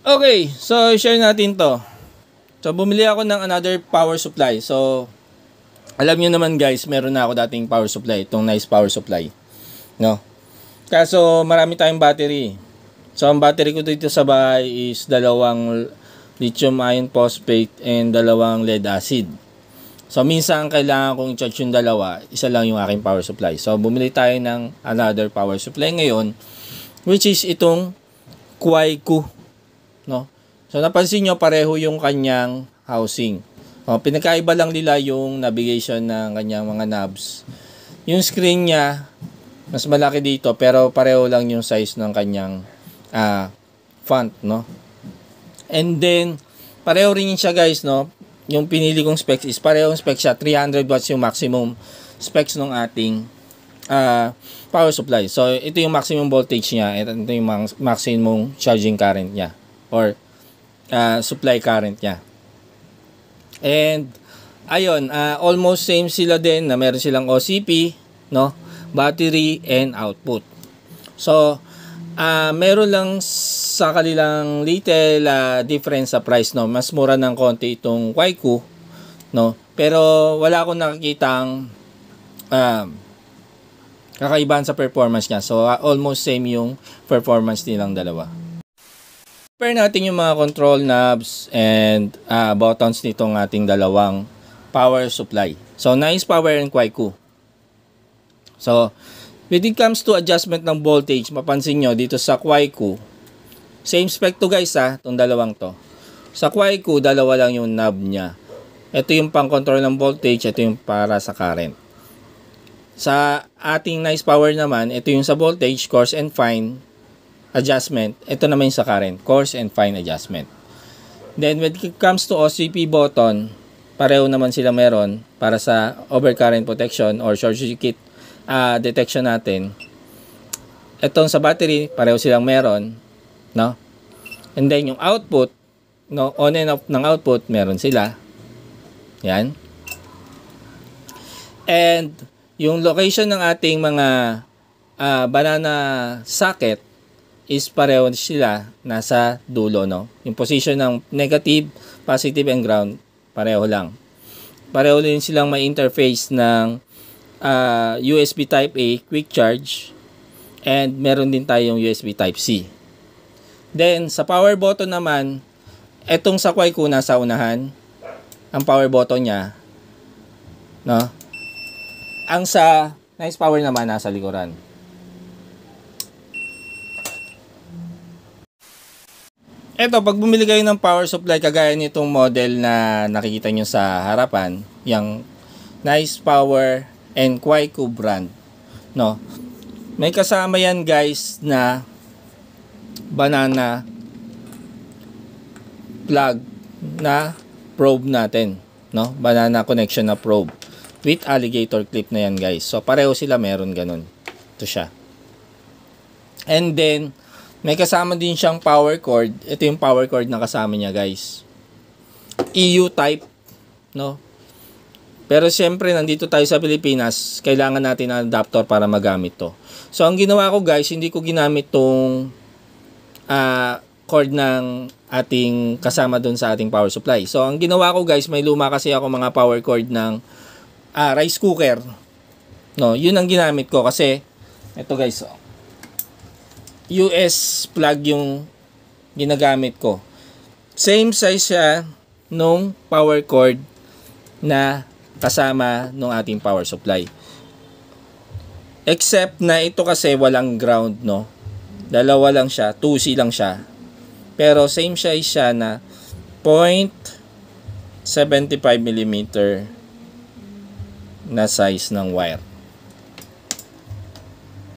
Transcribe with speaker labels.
Speaker 1: Okay, so share natin to. So bumili ako ng another power supply. So alam niyo naman guys, meron na ako dating power supply, itong nice power supply, no? Kaso marami tayong battery. So ang battery ko dito sa bahay is dalawang lithium ion phosphate and dalawang lead acid. So minsan kailangan kong i-charge yung dalawa, isa lang yung aking power supply. So bumili tayo ng another power supply ngayon, which is itong Quaiku, no? So napansin nyo pareho yung kanyang housing. Pinakaiba lang nila yung navigation ng kanyang mga knobs. Yung screen niya mas malaki dito pero pareho lang yung size ng kanyang font, no? And then pareho rin siya guys, no? Yung pinili kong specs is parehong specs siya, 300 watts yung maximum specs ng ating power supply. So ito yung maximum voltage niya, ito yung maximum charging current niya or supply current niya. And ayun, almost same sila din na meron silang OCP, no? Battery and output. So meron lang sa kanilang little difference sa price, no? Mas mura ng konti itong Quaiku, no? Pero wala akong nakikitang kakaibahan sa performance niya. So almost same yung performance nilang dalawa. Compare natin yung mga control knobs and buttons nitong ating dalawang power supply. So nice power and Quaiku. So when it comes to adjustment ng voltage, mapansin nyo dito sa Quaiku, same spec to guys itong dalawang to. Sa Quaiku, dalawa lang yung knob niya. Ito yung pang control ng voltage, ito yung para sa current. Sa ating nice power naman, ito yung sa voltage, coarse and fine adjustment. Ito naman yung sa current, coarse and fine adjustment. Then when it comes to OCP button, pareho naman sila meron para sa overcurrent protection or short circuit detection natin. Itong sa battery, pareho silang meron, no? And then yung output, no, on and off ng output, meron sila. Yan. And yung location ng ating mga banana socket is pareho sila nasa dulo, no? Yung position ng negative, positive, and ground, pareho lang. Pareho din silang may interface ng USB Type A, quick charge, and meron din tayong USB Type C. Then, sa power button naman, etong sa Quaiku nasa unahan, ang power button niya, no? Ang sa nice power naman nasa likuran. Eto, pag bumili kayo ng power supply kagaya nitong model na nakikita nyo sa harapan, yung nice power and Quaiku brand, no? May kasama yan guys na banana plug na probe natin, no? Banana connection na probe with alligator clip na yan guys. So pareho sila meron ganun. Ito siya. And then may kasama din siyang power cord. Ito yung power cord na kasama niya guys. EU type, no? Pero siyempre nandito tayo sa Pilipinas, kailangan natin ng adapter para magamit to. So ang ginawa ko guys, hindi ko ginamit tong cord ng ating kasama dun sa ating power supply. So ang ginawa ko guys, may luma kasi ako mga power cord ng rice cooker. No, yun ang ginamit ko kasi ito guys, US plug yung ginagamit ko. Same size siya nung power cord na kasama nung ating power supply. Except na ito kasi walang ground, no? Dalawa lang siya, 2C lang siya. Pero same size siya na 0.75 mm na size ng wire.